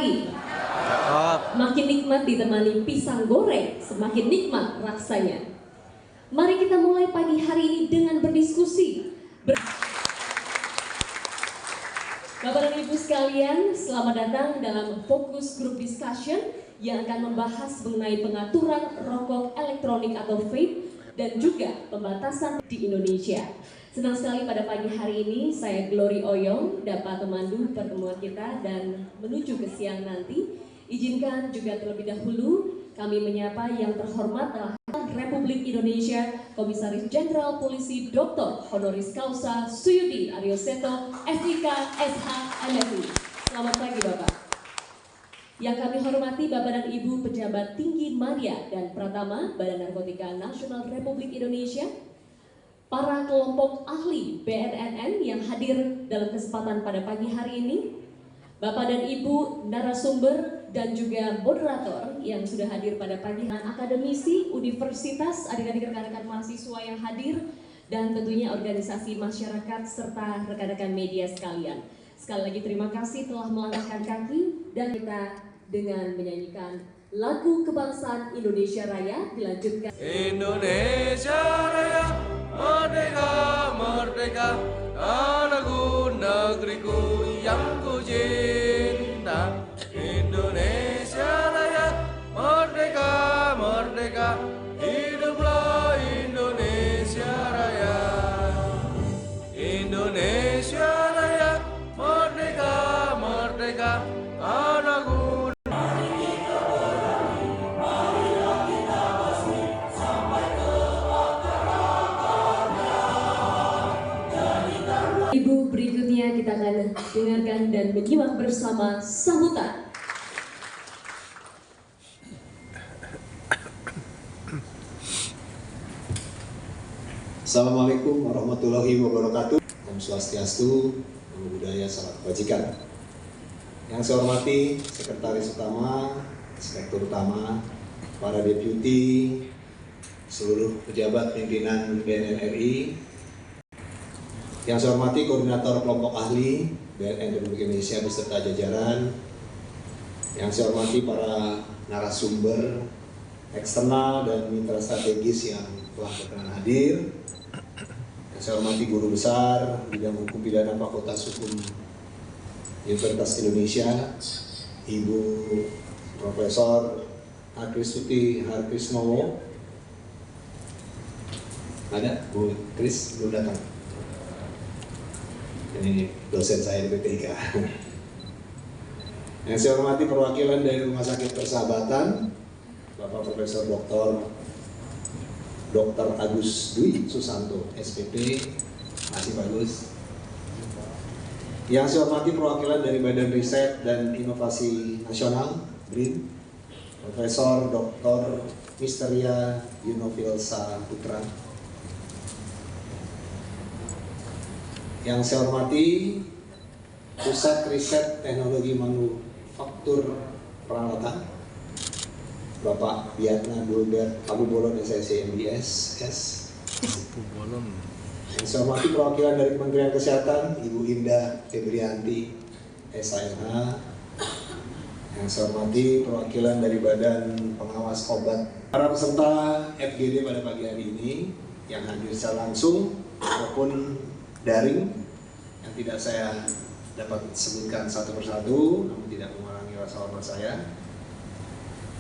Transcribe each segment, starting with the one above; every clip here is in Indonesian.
hari. Makin nikmat ditemani pisang goreng, semakin nikmat rasanya. Mari kita mulai pagi hari ini dengan berdiskusi. Bapak dan Ibu sekalian, selamat datang dalam Fokus Group Discussion yang akan membahas mengenai pengaturan rokok elektronik atau vape dan juga pembatasan di Indonesia. Senang sekali pada pagi hari ini saya Glory Oyong dapat memandu pertemuan kita dan menuju ke siang nanti. Izinkan juga terlebih dahulu kami menyapa yang terhormat adalah Republik Indonesia Komisaris Jenderal Polisi Dr. Honoris Causa Suyudi Aryoseto, SIK, SH, MFI. Selamat pagi Bapak. Yang kami hormati Bapak dan Ibu Pejabat Tinggi Madya dan Pratama Badan Narkotika Nasional Republik Indonesia, para kelompok ahli BNNN yang hadir dalam kesempatan pada pagi hari ini, Bapak dan Ibu narasumber dan juga moderator yang sudah hadir pada pagi hari, akademisi, universitas, adik-adik rekan-rekan mahasiswa yang hadir, dan tentunya organisasi masyarakat serta rekan-rekan media sekalian. Sekali lagi terima kasih telah melangkahkan kaki dan kita dengan menyanyikan lagu kebangsaan Indonesia Raya dilanjutkan. Indonesia Raya, merdeka, merdeka, tanahku negeriku yang ku cinta. Indonesia Raya, merdeka, merdeka, hiduplah Indonesia Raya. Indonesia Raya, merdeka, merdeka, tanahku. Ibu, berikutnya kita akan dengarkan dan menyimak bersama sambutan. Assalamualaikum warahmatullahi wabarakatuh. Om Swastiastu, Namo Buddhaya, Salam Kebajikan. Yang saya hormati Sekretaris Utama, Inspektur Utama, para deputi, seluruh pejabat pimpinan BNN RI. Yang saya hormati Koordinator Kelompok Ahli BNN Republik Indonesia beserta jajaran. Yang saya hormati para narasumber eksternal dan mitra strategis yang telah berkenan hadir. Yang saya hormati Guru Besar Bidang Hukum Pidana Fakultas Hukum Universitas Indonesia, Ibu Profesor Harkristuti Harkrisnowo. Ada Bu Kris belum datang. Ini dosen saya di PTIK. Yang saya hormati perwakilan dari Rumah Sakit Persahabatan, Bapak Profesor Dr. Agus Dwi Susanto, SPP, masih bagus. Yang saya hormati perwakilan dari Badan Riset dan Inovasi Nasional, BRIN, Profesor Dr. Misteria Yunofilsa Putra. Yang saya hormati Pusat Riset Teknologi Manufaktur Peralatan, Bapak Biatna Dulbert Abubolon SSC MDS S. Yang saya hormati perwakilan dari Kementerian Kesehatan, Ibu Indah Febrianti SAMH. Yang saya hormati perwakilan dari Badan Pengawas Obat. Para peserta FGD pada pagi hari ini yang hadir secara langsung maupun daring yang tidak saya dapat sebutkan satu persatu, namun tidak mengurangi rasa hormat saya.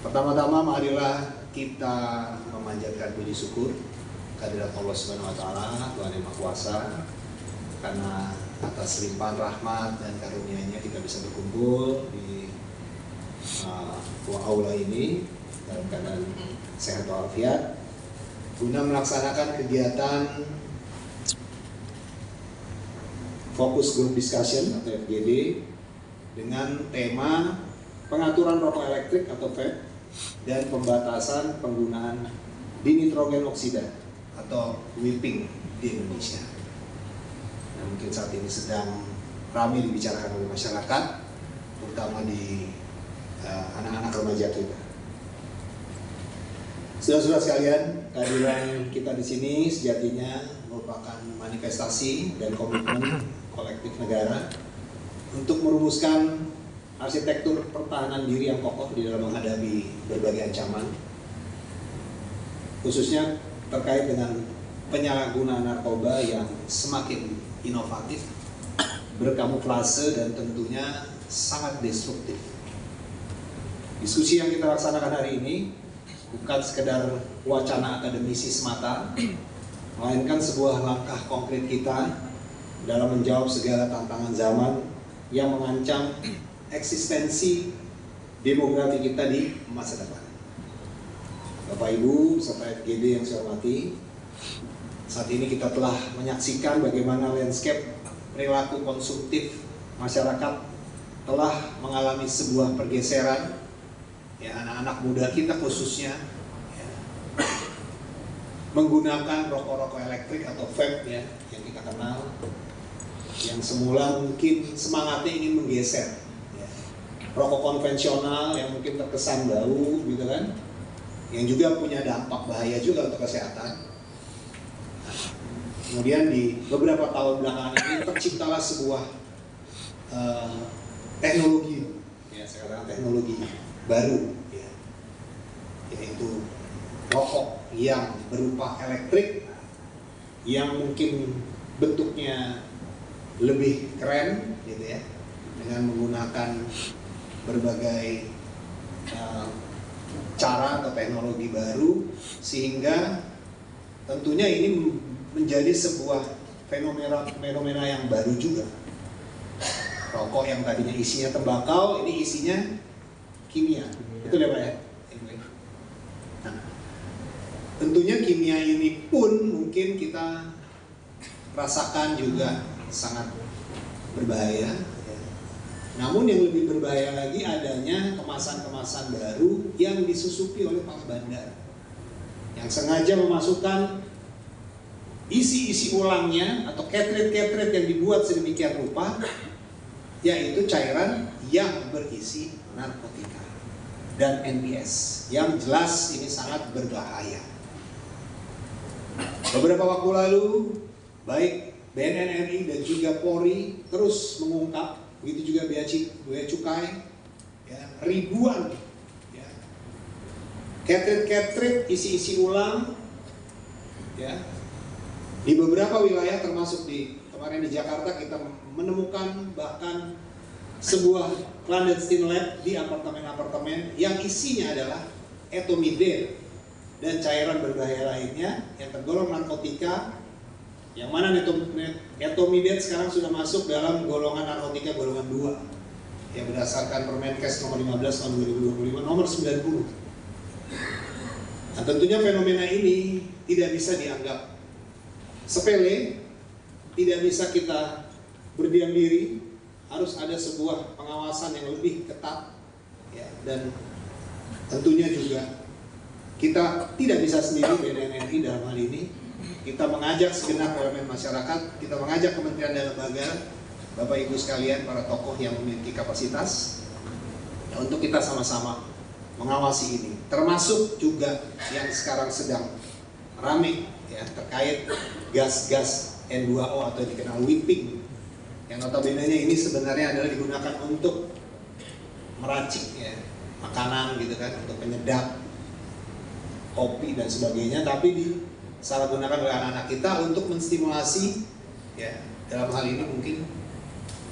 Pertama-tama marilah kita memanjatkan puji syukur kehadirat Allah Subhanahu wa taala, Tuhan Yang Maha Kuasa, karena atas limpahan rahmat dan karunia-Nya kita bisa berkumpul di aula ini dalam keadaan sehat walafiat guna melaksanakan kegiatan Fokus Group Discussion atau FGD dengan tema pengaturan rokok elektrik atau vape dan pembatasan penggunaan dinitrogen oksida atau vaping di Indonesia. Nah, mungkin saat ini sedang ramai dibicarakan oleh masyarakat, terutama di anak-anak remaja kita. Saudara-saudara sekalian, kehadiran kita di sini sejatinya merupakan manifestasi dan komitmen kolektif negara untuk merumuskan arsitektur pertahanan diri yang kokoh di dalam menghadapi berbagai ancaman, khususnya terkait dengan penyalahgunaan narkoba yang semakin inovatif, berkamuflase, dan tentunya sangat destruktif. Diskusi yang kita laksanakan hari ini bukan sekedar wacana akademisi semata, melainkan sebuah langkah konkret kita dalam menjawab segala tantangan zaman yang mengancam eksistensi demografi kita di masa depan. Bapak Ibu serta FGD yang saya hormati, saat ini kita telah menyaksikan bagaimana landscape perilaku konsumtif masyarakat telah mengalami sebuah pergeseran. Ya, anak-anak muda kita khususnya ya, menggunakan rokok-rokok elektrik atau vape ya, yang kita kenal, yang semula mungkin semangatnya ingin menggeser ya, rokok konvensional yang mungkin terkesan bau gitu kan, yang juga punya dampak bahaya juga untuk kesehatan. Kemudian di beberapa tahun belakangan ini terciptalah sebuah teknologi, ya sekarang teknologi baru, ya, yaitu rokok yang berupa elektrik, yang mungkin bentuknya lebih keren, gitu ya, dengan menggunakan berbagai cara atau teknologi baru, sehingga tentunya ini menjadi sebuah fenomena yang baru juga. Rokok yang tadinya isinya tembakau, ini isinya kimia. Betul ya Pak ya? Nah, tentunya kimia ini pun mungkin kita rasakan juga sangat berbahaya. Namun yang lebih berbahaya lagi adanya kemasan-kemasan baru yang disusupi oleh para bandar, yang sengaja memasukkan isi-isi ulangnya atau cartridge yang dibuat sedemikian rupa, yaitu cairan yang berisi narkotika dan NBS, yang jelas ini sangat berbahaya. Beberapa waktu lalu, baik BNN RI dan juga Polri terus mengungkap, begitu juga Bea Cukai, ya, ribuan ya, cartridge isi-isi ulang, ya, di beberapa wilayah termasuk kemarin di Jakarta kita menemukan bahkan sebuah clandestine lab di apartemen-apartemen yang isinya adalah etomidate dan cairan berbahaya lainnya yang tergolong narkotika, yang mana etomidate sekarang sudah masuk dalam golongan narkotika golongan 2 yang berdasarkan Permenkes nomor 15 tahun 2025 nomor 90. Nah, tentunya fenomena ini tidak bisa dianggap sepele, tidak bisa kita berdiam diri, harus ada sebuah pengawasan yang lebih ketat, ya, dan tentunya juga kita tidak bisa sendiri BNN RI dalam hal ini. Kita mengajak segenap elemen masyarakat, kita mengajak kementerian dan lembaga, Bapak Ibu sekalian, para tokoh yang memiliki kapasitas, ya, untuk kita sama-sama mengawasi ini, termasuk juga yang sekarang sedang rame ya, terkait gas-gas N2O atau dikenal whipping, yang notabene-nya ini sebenarnya adalah digunakan untuk meracik ya, makanan gitu kan, untuk penyedap kopi dan sebagainya, tapi disalahgunakan oleh anak-anak kita untuk menstimulasi ya, dalam hal ini mungkin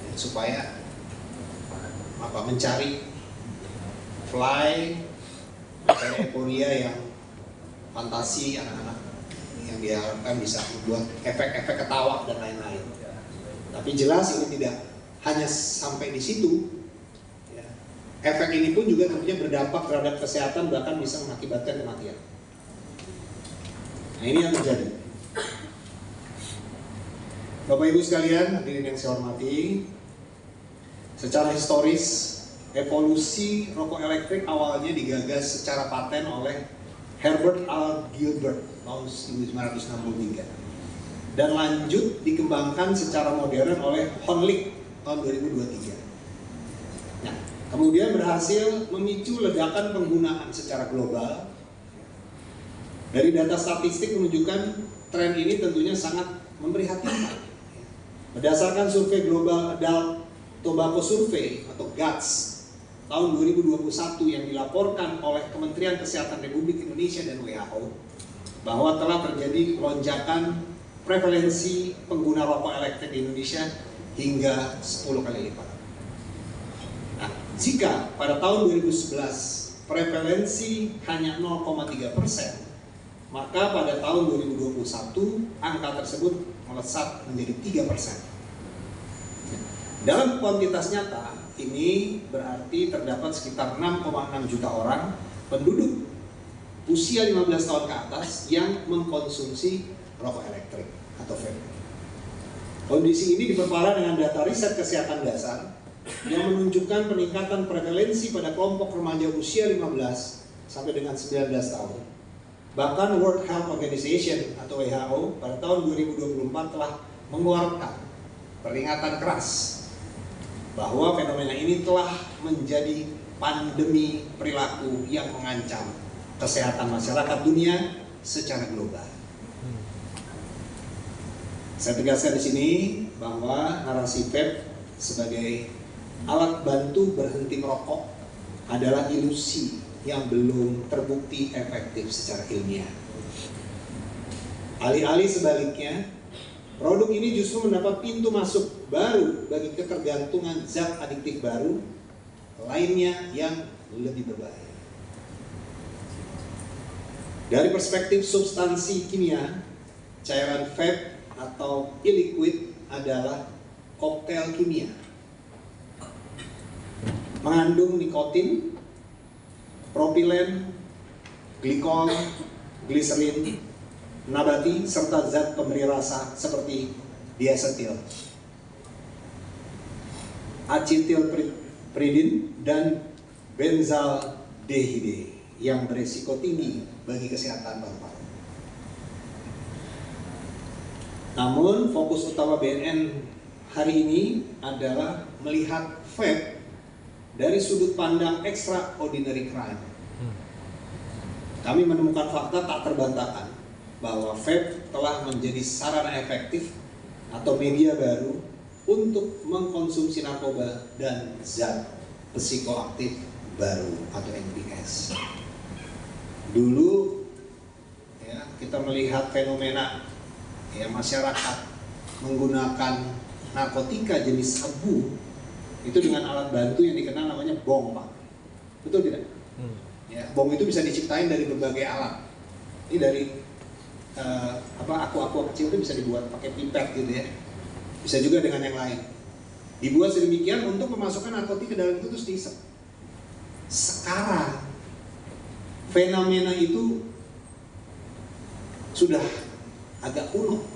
ya, supaya mencari mencari euforia yang fantasi anak-anak, yang diharapkan bisa membuat efek-efek ketawa dan lain-lain. Tapi jelas ini tidak hanya sampai di situ. Ya. Efek ini pun juga tentunya berdampak terhadap kesehatan, bahkan bisa mengakibatkan kematian. Nah, ini yang terjadi. Bapak Ibu sekalian, hadirin yang saya hormati, secara historis evolusi rokok elektrik awalnya digagas secara paten oleh Herbert A. Gilbert tahun 1963 dan lanjut dikembangkan secara modern oleh Honlik tahun 2023. Nah, kemudian berhasil memicu ledakan penggunaan secara global. Dari data statistik menunjukkan tren ini tentunya sangat memprihatinkan. Berdasarkan survei Global Adult Tobacco Survey atau GATS tahun 2021 yang dilaporkan oleh Kementerian Kesehatan Republik Indonesia dan WHO bahwa telah terjadi lonjakan prevalensi pengguna rokok elektrik di Indonesia hingga 10 kali lipat. Nah, jika pada tahun 2011 prevalensi hanya 0,3%, maka pada tahun 2021 angka tersebut melesat menjadi 3%. Dalam kuantitas nyata, ini berarti terdapat sekitar 6,6 juta orang penduduk usia 15 tahun ke atas yang mengkonsumsi rokok elektrik atau vape. Kondisi ini diperparah dengan data riset kesehatan dasar yang menunjukkan peningkatan prevalensi pada kelompok remaja usia 15 sampai dengan 19 tahun. Bahkan World Health Organization atau WHO pada tahun 2024 telah mengeluarkan peringatan keras bahwa fenomena ini telah menjadi pandemi perilaku yang mengancam kesehatan masyarakat dunia secara global. Saya tegaskan di sini bahwa narasi vape sebagai alat bantu berhenti merokok adalah ilusi yang belum terbukti efektif secara ilmiah. Alih-alih sebaliknya, produk ini justru mendapat pintu masuk baru bagi ketergantungan zat adiktif baru lainnya yang lebih berbahaya. Dari perspektif substansi kimia, cairan vape atau e-liquid adalah koktail kimia. Mengandung nikotin, propilen, glikol, gliserin, nabati, serta zat pemberi rasa seperti diasetil, acetilpridin, dan benzaldehide yang berisiko tinggi bagi kesehatan paru-paru. Namun fokus utama BNN hari ini adalah melihat vape dari sudut pandang extraordinary crime. Kami menemukan fakta tak terbantahkan bahwa vape telah menjadi sarana efektif atau media baru untuk mengkonsumsi narkoba dan zat psikoaktif baru atau NPS. Dulu ya, kita melihat fenomena ya, masyarakat menggunakan narkotika jenis sabu itu dengan alat bantu yang dikenal namanya bong, Pak. Betul tidak? Ya, bong itu bisa diciptain dari berbagai alat. Ini dari aku kecil itu bisa dibuat pakai pipet gitu ya. Bisa juga dengan yang lain. Dibuat sedemikian untuk memasukkan narkotika ke dalam itu terus diisep. Sekarang fenomena itu sudah agak kuno.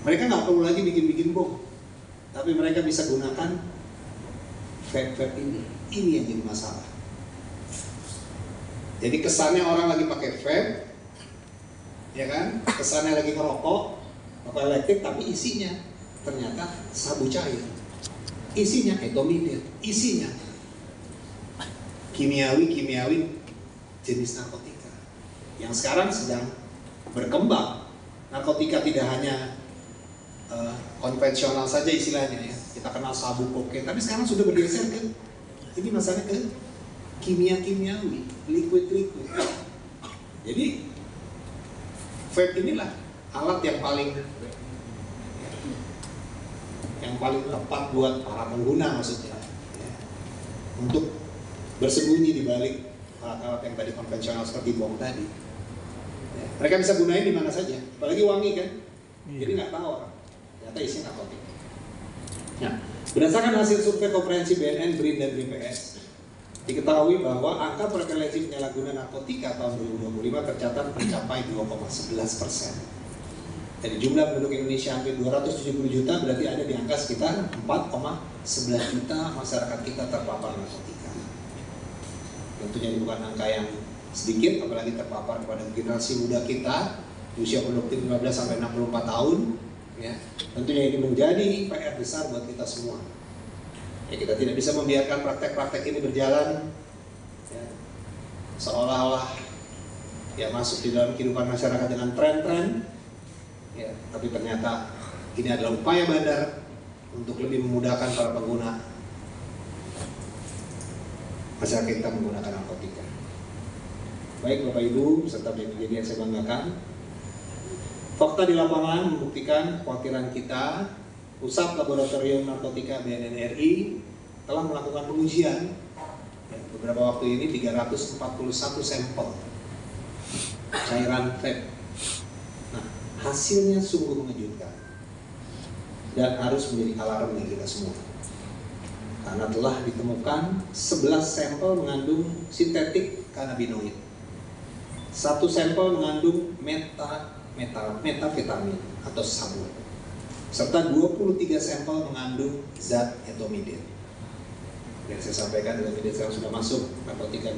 Mereka nggak perlu lagi bikin bom, tapi mereka bisa gunakan vape ini. Ini yang jadi masalah. Jadi kesannya orang lagi pakai vape, ya kan? Kesannya lagi ngerokok, rokok elektrik, tapi isinya ternyata sabu cair, isinya etomidil, isinya kimiawi jenis narkotika yang sekarang sedang berkembang. Narkotika tidak hanya konvensional saja istilahnya ya, kita kenal sabu, kokain, tapi sekarang sudah bergeser ke ini masalahnya ke kimiawi, liquid. Jadi vape inilah alat yang paling tepat buat para pengguna maksudnya ya, untuk bersembunyi di balik alat-alat yang tadi konvensional seperti bom tadi ya, mereka bisa gunain di mana saja, apalagi wangi kan, jadi nggak tahu orang ternyata isinya narkotika. Nah, berdasarkan hasil survei komprehensif BNN, BRIN, dan BPS, diketahui bahwa angka prevalensi penyalahgunaan narkotika tahun 2025 tercatat mencapai 2,11%. Dari jumlah penduduk Indonesia hampir 270 juta, berarti ada di angka sekitar 4,11 juta masyarakat kita terpapar narkotika. Tentunya bukan angka yang sedikit, apalagi terpapar kepada generasi muda kita usia produktif 15 sampai 64 tahun. Ya, tentunya ini menjadi PR besar buat kita semua. Ya, kita tidak bisa membiarkan praktek-praktek ini berjalan ya, seolah-olah ya masuk di dalam kehidupan masyarakat dengan tren-tren. Ya, tapi ternyata ini adalah upaya bandar untuk lebih memudahkan para pengguna masyarakat kita menggunakan narkotika. Baik Bapak Ibu, serta BPJD yang saya banggakan, fakta di lapangan membuktikan kekhawatiran kita. Pusat Laboratorium Narkotika BNN RI telah melakukan pengujian beberapa waktu ini 341 sampel cairan vape. Nah, hasilnya sungguh mengejutkan dan harus menjadi alarm bagi kita semua. Karena telah ditemukan 11 sampel mengandung sintetik kanabinoid, 1 sampel mengandung metafetamin atau sabu, serta 23 sampel mengandung zat etomidin. Yang saya sampaikan, etomidin sekarang sudah masuk narkotika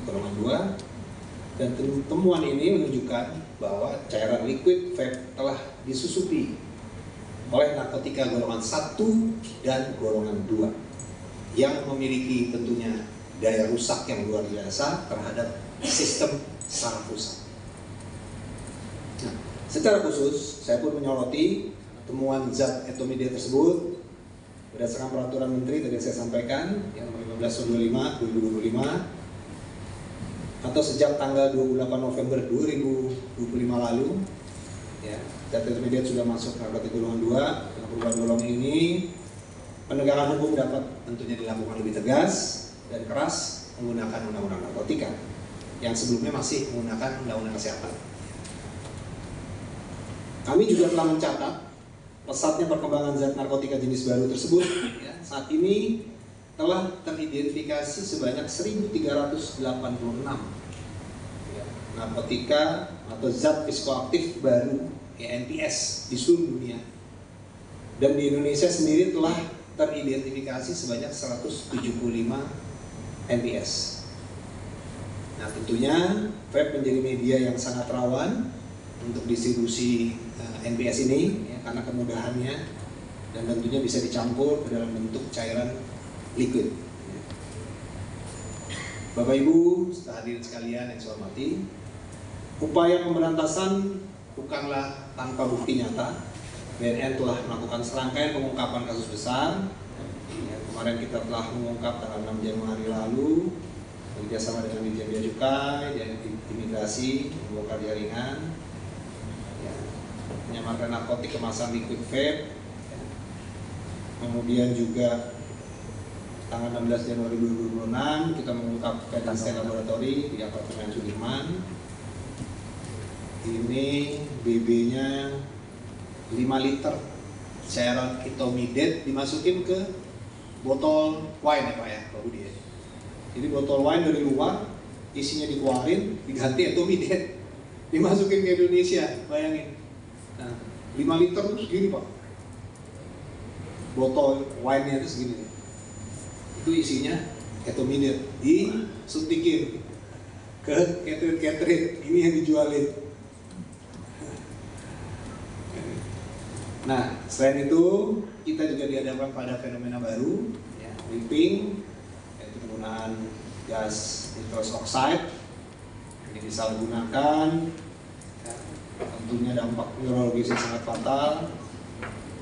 golongan 2, dan temuan ini menunjukkan bahwa cairan liquid vape telah disusupi oleh narkotika golongan 1 dan golongan 2 yang memiliki tentunya daya rusak yang luar biasa terhadap sistem saraf pusat. Nah, secara khusus saya pun menyoroti temuan zat etomidin tersebut berdasarkan peraturan menteri tadi saya sampaikan yang nomor 15 tahun 2025 atau sejak tanggal 28 November 2025 lalu. Ya, zat etomidin sudah masuk narkotika golongan 2. Dengan perubahan golongan ini, penegakan hukum dapat tentunya dilakukan lebih tegas dan keras menggunakan undang-undang narkotika yang sebelumnya masih menggunakan undang-undang kesehatan. Kami juga telah mencatat pesatnya perkembangan zat narkotika jenis baru tersebut. Ya, saat ini telah teridentifikasi sebanyak 1.386 narkotika atau zat psikoaktif baru (NPS) di seluruh dunia, dan di Indonesia sendiri telah teridentifikasi sebanyak 175 NPS. Nah, tentunya vape menjadi media yang sangat rawan untuk distribusi NPS ini ya, karena kemudahannya dan tentunya bisa dicampur ke dalam bentuk cairan liquid. Bapak Ibu hadirin sekalian yang saya hormati, upaya pemberantasan bukanlah tanpa bukti nyata. BNN telah melakukan serangkaian pengungkapan kasus besar. Ya, kemarin kita telah mengungkap tanggal 6 Januari lalu bekerjasama dengan Dirjen Bea Cukai dan Imigrasi membongkar jaringan ya, menyamarkan narkotik kemasan liquid vape. Ya. Kemudian juga tanggal 16 Januari 2026 kita mengungkap Vedaste Laboratory di apartemen Sudirman. Ini BB-nya 5 liter cairan etomidin dimasukin ke botol wine ya Pak ya, Pak Budi ya. Jadi botol wine dari luar isinya dikeluarin, diganti etomidin, dimasukin ke Indonesia, bayangin. Nah, 5 liter itu segini Pak. Botol wine-nya itu segini. Itu isinya etomidin, disuntikin ke catering, ini yang dijualin. Nah, selain itu kita juga dihadapkan pada fenomena baru, ya, vaping, yaitu penggunaan gas nitrous oxide ini disalahgunakan, ya, tentunya dampak neurologisnya sangat fatal.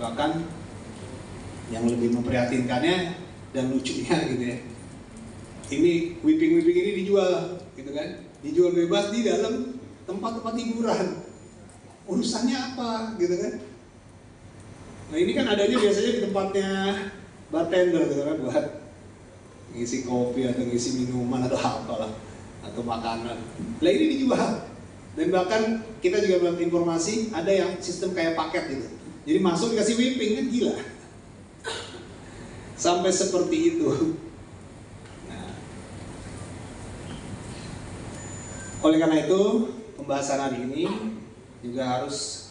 Bahkan yang lebih memprihatinkannya dan lucunya gitu ya, ini vaping ini dijual, gitu kan? Dijual bebas di dalam tempat-tempat hiburan. Urusannya apa, gitu kan? Nah ini kan adanya biasanya di tempatnya bartender gitu kan, buat ngisi kopi atau ngisi minuman atau apalah, atau makanan. Nah ini dijual, dan bahkan kita juga dapat informasi ada yang sistem kayak paket gitu. Jadi masuk dikasih vaping, kan gila. Sampai seperti itu. Nah, oleh karena itu pembahasan hari ini juga harus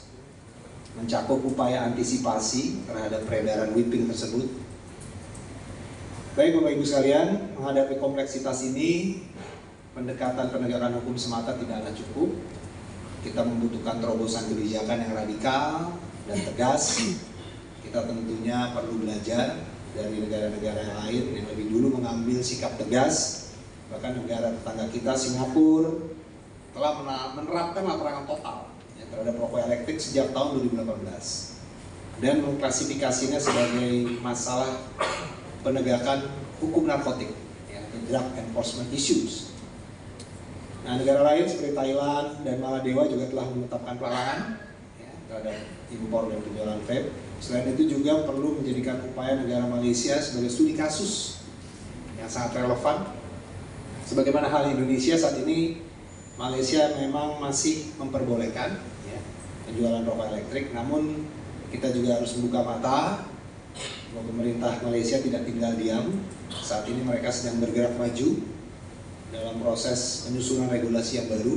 mencakup upaya antisipasi terhadap peredaran vaping tersebut. Baik Bapak Ibu sekalian, menghadapi kompleksitas ini, pendekatan penegakan hukum semata tidaklah cukup. Kita membutuhkan terobosan kebijakan yang radikal dan tegas. Kita tentunya perlu belajar dari negara-negara yang lain yang lebih dulu mengambil sikap tegas. Bahkan negara tetangga kita, Singapura, telah menerapkan larangan total terhadap rokok elektrik sejak tahun 2018 dan mengklasifikasinya sebagai masalah penegakan hukum narkotik ke drug enforcement issues. Nah, negara lain seperti Thailand dan Maladewa juga telah menetapkan pelarangan ya, terhadap impor dan penjualan vape. Selain itu juga perlu menjadikan upaya negara Malaysia sebagai studi kasus yang sangat relevan. Sebagaimana hal Indonesia saat ini, Malaysia memang masih memperbolehkan ya, penjualan rokok elektrik, namun kita juga harus membuka mata bahwa pemerintah Malaysia tidak tinggal diam. Saat ini mereka sedang bergerak maju dalam proses penyusunan regulasi yang baru,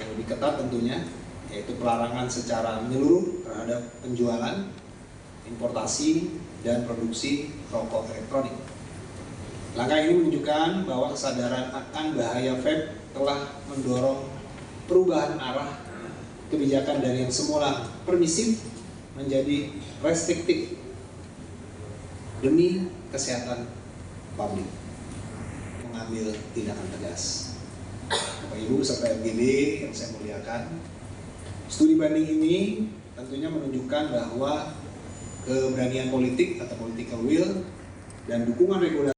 yang lebih ketat tentunya, yaitu pelarangan secara menyeluruh terhadap penjualan, importasi, dan produksi rokok elektronik. Langkah ini menunjukkan bahwa kesadaran akan bahaya vape telah mendorong perubahan arah kebijakan dari yang semula permisif menjadi restriktif demi kesehatan publik, mengambil tindakan tegas. Bapak Ibu serta FGD yang saya muliakan, studi banding ini tentunya menunjukkan bahwa keberanian politik atau political will dan dukungan regulasi